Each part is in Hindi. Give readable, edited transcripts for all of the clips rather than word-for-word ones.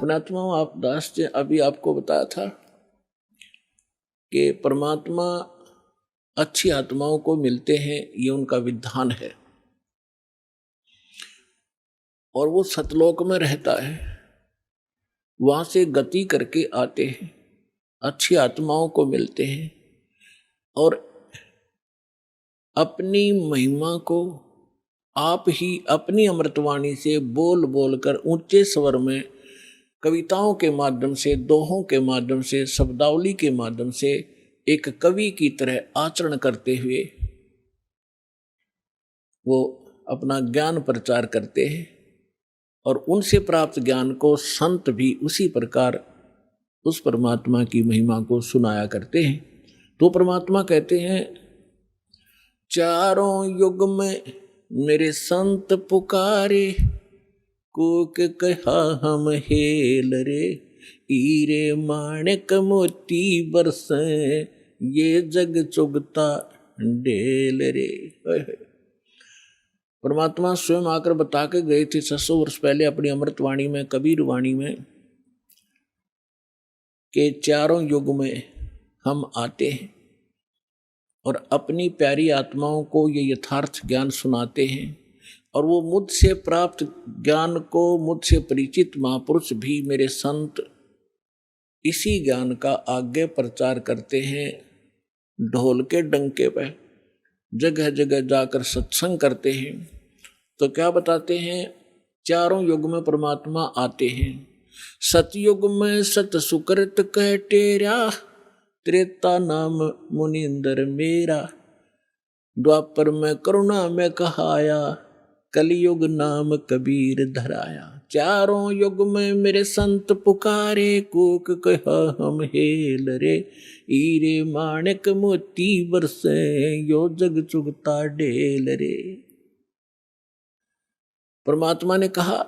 पुण्यात्मा आप दास जी अभी आपको बताया था कि परमात्मा अच्छी आत्माओं को मिलते हैं, ये उनका विधान है और वो सतलोक में रहता है, वहां से गति करके आते हैं, अच्छी आत्माओं को मिलते हैं और अपनी महिमा को आप ही अपनी अमृतवाणी से बोल बोल कर ऊंचे स्वर में कविताओं के माध्यम से, दोहों के माध्यम से, शब्दावली के माध्यम से एक कवि की तरह आचरण करते हुए वो अपना ज्ञान प्रचार करते हैं और उनसे प्राप्त ज्ञान को संत भी उसी प्रकार उस परमात्मा की महिमा को सुनाया करते हैं। तो परमात्मा कहते हैं, चारों युग में मेरे संत पुकारे, कोक कहा हम हेल रे, हीरे माणिक मोती बरसे, ये जग चुगता ढेल रे। परमात्मा स्वयं आकर बता के गए थे 600 वर्ष पहले अपनी अमृतवाणी में, कबीर वाणी में, कि चारों युग में हम आते हैं और अपनी प्यारी आत्माओं को ये यथार्थ ज्ञान सुनाते हैं और वो मुझसे प्राप्त ज्ञान को मुझसे परिचित महापुरुष भी मेरे संत इसी ज्ञान का आगे प्रचार करते हैं। ढोल के डंके पे जगह जगह जाकर सत्संग करते हैं। तो क्या बताते हैं, चारों युग में परमात्मा आते हैं। सतयुग में सत सुकृत कह टेरा, त्रेता नाम मुनिंदर मेरा, द्वापर में करुणा में कहाया, कलयुग नाम कबीर धराया। चारों युग में मेरे संत पुकारे, कोक कहा हम हेल रे, हीरे माणिक मोती बरसे, यो जग चुगता ढेल रे। परमात्मा ने कहा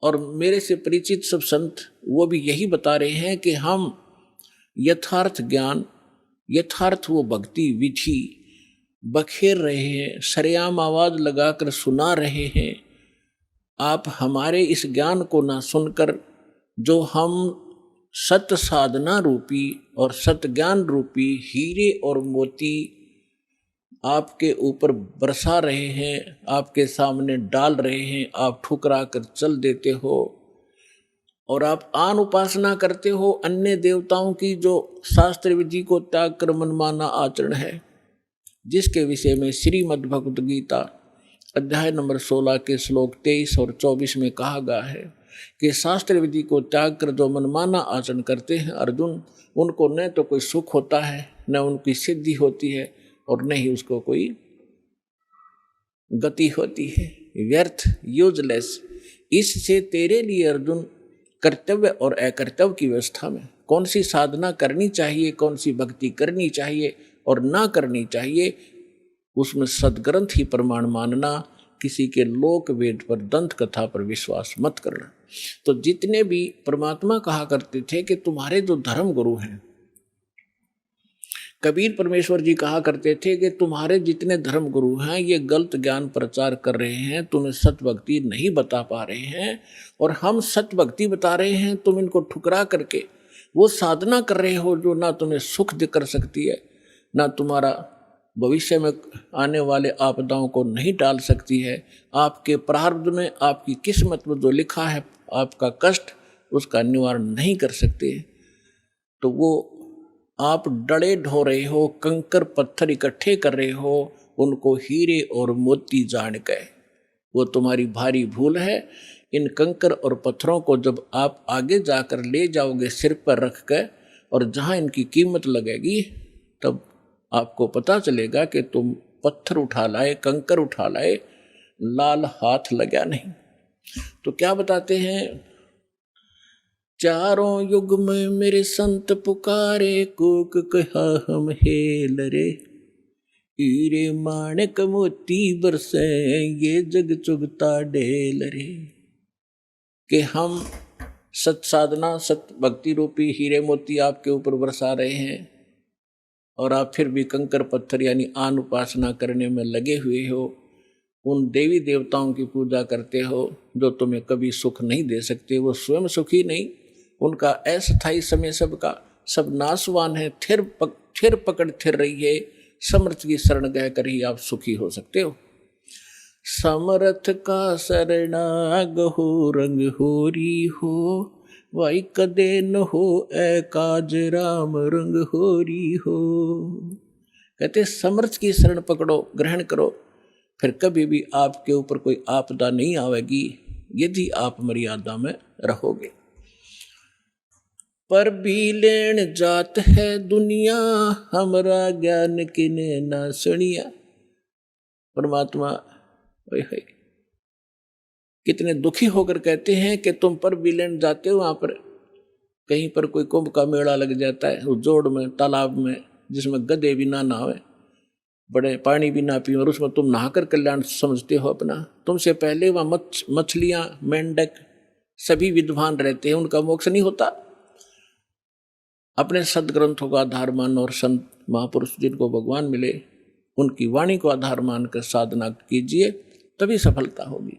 और मेरे से परिचित सब संत वो भी यही बता रहे हैं कि हम यथार्थ ज्ञान, यथार्थ वो भक्ति विधि बखेर रहे हैं, सरेआम आवाज लगाकर सुना रहे हैं। आप हमारे इस ज्ञान को ना सुनकर जो हम सत साधना रूपी और सत ज्ञान रूपी हीरे और मोती आपके ऊपर बरसा रहे हैं, आपके सामने डाल रहे हैं, आप ठुकरा कर चल देते हो और आप आन उपासना करते हो अन्य देवताओं की, जो शास्त्र विधि को त्याग कर मनमाना आचरण है, जिसके विषय में श्रीमद् भगवद गीता अध्याय नंबर 16 के श्लोक 23 और 24 में कहा गया है कि शास्त्र विधि को त्याग कर जो मनमाना आचरण करते हैं अर्जुन, उनको न तो कोई सुख होता है, न उनकी सिद्धि होती है और न ही उसको कोई गति होती है। व्यर्थ, यूजलेस। इससे तेरे लिए अर्जुन कर्तव्य और अकर्तव्य की व्यवस्था में कौन सी साधना करनी चाहिए, कौन सी भक्ति करनी चाहिए और ना करनी चाहिए, उसमें सदग्रंथ ही प्रमाण मानना, किसी के लोक वेद पर, दंत कथा पर विश्वास मत करना। तो जितने भी परमात्मा कहा करते थे कि तुम्हारे जो धर्म गुरु हैं, कबीर परमेश्वर जी कहा करते थे कि तुम्हारे जितने धर्म गुरु हैं ये गलत ज्ञान प्रचार कर रहे हैं, तुम्हें सत भक्ति नहीं बता पा रहे हैं और हम सत भक्ति बता रहे हैं, तुम इनको ठुकरा करके वो साधना कर रहे हो जो ना तुम्हें सुख कर सकती है, ना तुम्हारा भविष्य में आने वाले आपदाओं को नहीं टाल सकती है। आपके प्रारब्ध में, आपकी किस्मत में जो लिखा है आपका कष्ट, उसका निवारण नहीं कर सकते। तो वो आप डड़े ढो रहे हो, कंकर पत्थर इकट्ठे कर रहे हो, उनको हीरे और मोती जान के, वो तुम्हारी भारी भूल है। इन कंकर और पत्थरों को जब आप आगे जाकर ले जाओगे सिर पर रख कर और जहाँ इनकी कीमत लगेगी, तब आपको पता चलेगा कि तुम पत्थर उठा लाए, कंकर उठा लाए, लाल हाथ लगा नहीं। तो क्या बताते हैं, चारों युग में मेरे संत पुकारे, कोक कहा हम हेल रे, हीरे माणिक मोती बरसे, ये जग चुगता ढेल रे। कि हम सत साधना, सत भक्ति रूपी हीरे मोती आपके ऊपर बरसा रहे हैं और आप फिर भी कंकर पत्थर यानी आन उपासना करने में लगे हुए हो। उन देवी देवताओं की पूजा करते हो जो तुम्हें कभी सुख नहीं दे सकते, वो स्वयं सुखी नहीं, उनका अस्थायी समय सबका सब नाशवान है। थिर पकड़ थिर रही है, समर्थ की शरण गह कर ही आप सुखी हो सकते हो। समर्थ का शरणाग हो रंग होरी हो, वाई कदे न हो ए काज राम रंग होरी हो। कहते समर्थ की शरण पकड़ो, ग्रहण करो, फिर कभी भी आपके ऊपर कोई आपदा नहीं आवेगी यदि आप मर्यादा में रहोगे। पर भी लेन जात है दुनिया, हमरा ज्ञान किने ना सुनिया। परमात्मा कितने दुखी होकर कहते हैं कि तुम पर भी लेन जाते हो, वहां पर कहीं पर कोई कुंभ का मेला लग जाता है, उस जोड़ में तालाब में जिसमें गधे भी ना नहावे, बड़े पानी भी ना पिए, और उसमें तुम नहाकर कल्याण समझते हो अपना। तुमसे पहले वहां मछलियां मेंढक सभी विद्वान रहते हैं, उनका मोक्ष नहीं होता। अपने सदग्रंथों का आधार मान और संत महापुरुष जिनको भगवान मिले उनकी वाणी को आधार मानकर साधना कीजिए, तभी सफलता होगी।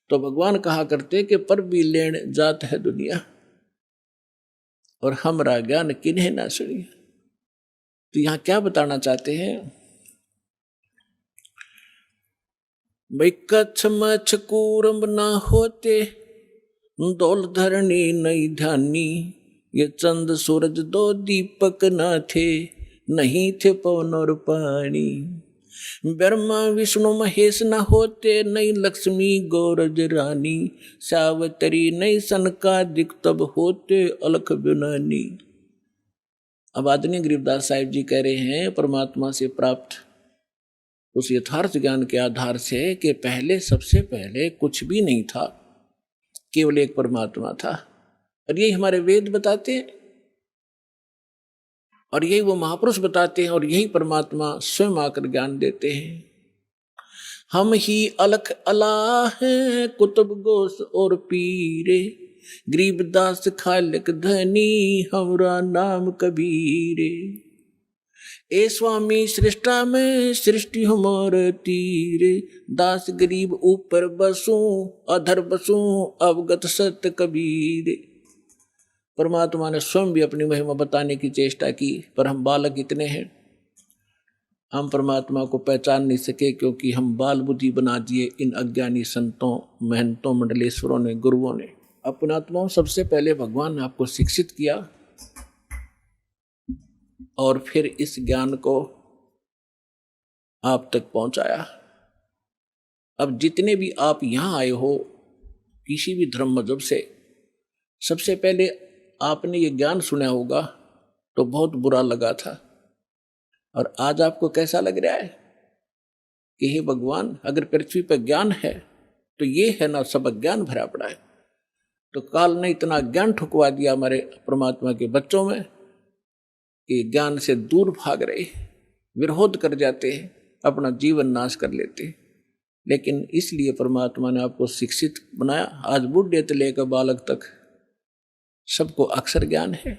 तो भगवान कहा करते कि पर भी लेन जात है दुनिया, और हमरा ज्ञान किन्हें ना सुनिए। तो यहां क्या बताना चाहते हैं भाई, कच्छ मच्छ कूरम ना होते, दौल धरनी नहीं ध्यानी, ये चंद सूरज दो दीपक ना थे, नहीं थे पवन और पानी। ब्रह्मा विष्णु महेश न होते, नहीं लक्ष्मी गौरज रानी, सावतरी नहीं सनकादिक तब होते अलख बिनानी। अब आदरणीय गरीबदास साहिब जी कह रहे हैं परमात्मा से प्राप्त उस यथार्थ ज्ञान के आधार से कि पहले सबसे पहले कुछ भी नहीं था, केवल एक परमात्मा था। और यही हमारे वेद बताते हैं, और यही वो महापुरुष बताते हैं, और यही परमात्मा स्वयं आकर ज्ञान देते हैं। हम ही अलख अला हैं कुतुब गोस और पीरे, गरीबदास खालिक धनी हमरा नाम कबीरे। ए स्वामी सृष्टा में सृष्टि हमार तीरे, दास गरीब ऊपर बसूं अधर बसूं अवगत सत्य कबीरे। परमात्मा ने स्वयं भी अपनी महिमा बताने की चेष्टा की, पर हम बालक इतने हैं, हम परमात्मा को पहचान नहीं सके, क्योंकि हम बाल बुद्धि बना दिए इन अज्ञानी संतों महंतों मंडलेश्वरों ने, गुरुओं ने। अपनात्माओं, सबसे पहले भगवान ने आपको शिक्षित किया और फिर इस ज्ञान को आप तक पहुंचाया। अब जितने भी आप यहां आए हो किसी भी धर्म मजहब से, सबसे पहले आपने ये ज्ञान सुना होगा तो बहुत बुरा लगा था, और आज आपको कैसा लग रहा है कि हे भगवान, अगर पृथ्वी पर ज्ञान है तो ये है ना, सब अज्ञान भरा पड़ा है। तो काल ने इतना ज्ञान ठुकवा दिया हमारे परमात्मा के बच्चों में कि ज्ञान से दूर भाग रहे, विरोध कर जाते हैं, अपना जीवन नाश कर लेते हैं। लेकिन इसलिए परमात्मा ने आपको शिक्षित बनाया। आज बूढ़े से लेकर बालक तक सबको अक्षर ज्ञान है।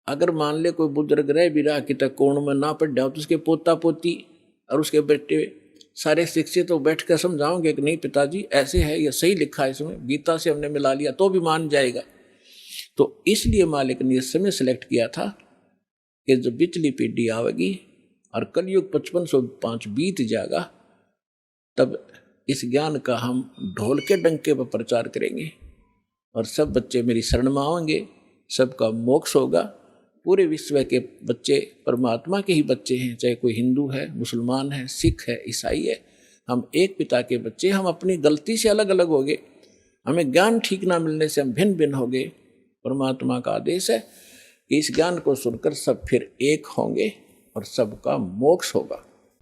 अगर मान ले कोई बुजुर्ग रह भी रहा कि तक कोण में ना पढ़ जाओ, तो उसके पोता पोती और उसके बेटे सारे शिक्षित तो बैठ कर समझाओगे कि नहीं पिताजी ऐसे है, ये सही लिखा है, इसमें गीता से हमने मिला लिया, तो भी मान जाएगा। तो इसलिए मालिक ने इस समय सेलेक्ट किया था कि जब बिचली पीढ़ी आवेगी और कलयुग 5505 बीत जाएगा, तब इस ज्ञान का हम ढोल के डंके पर प्रचार करेंगे और सब बच्चे मेरी शरण में आएंगे, सबका मोक्ष होगा। पूरे विश्व के बच्चे परमात्मा के ही बच्चे हैं, चाहे कोई हिंदू है, मुसलमान है, सिख है, ईसाई है, हम एक पिता के बच्चे। हम अपनी गलती से अलग अलग हो गए, हमें ज्ञान ठीक ना मिलने से हम भिन्न भिन्न हो गए। परमात्मा का आदेश है कि इस ज्ञान को सुनकर सब फिर एक होंगे और सबका मोक्ष होगा।